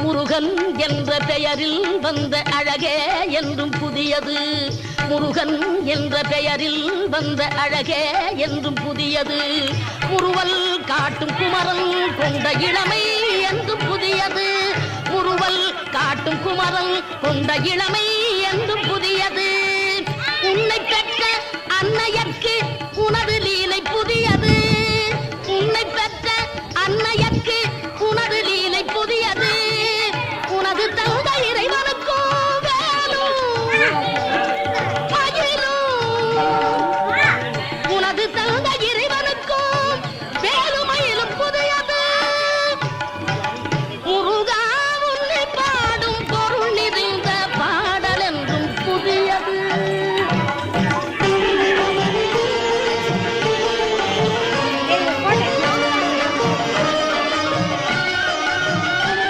முருகன் என்ற பெயரில் வந்த அழகே என்றும் புதியது. முருகன் என்ற பெயரில் வந்த அழகே என்றும் புதியது. முறுவல் காட்டும் குமரன் கொண்ட இளமை என்றும் புதியது. முறுவல் காட்டும் குமரன் கொண்ட இளமை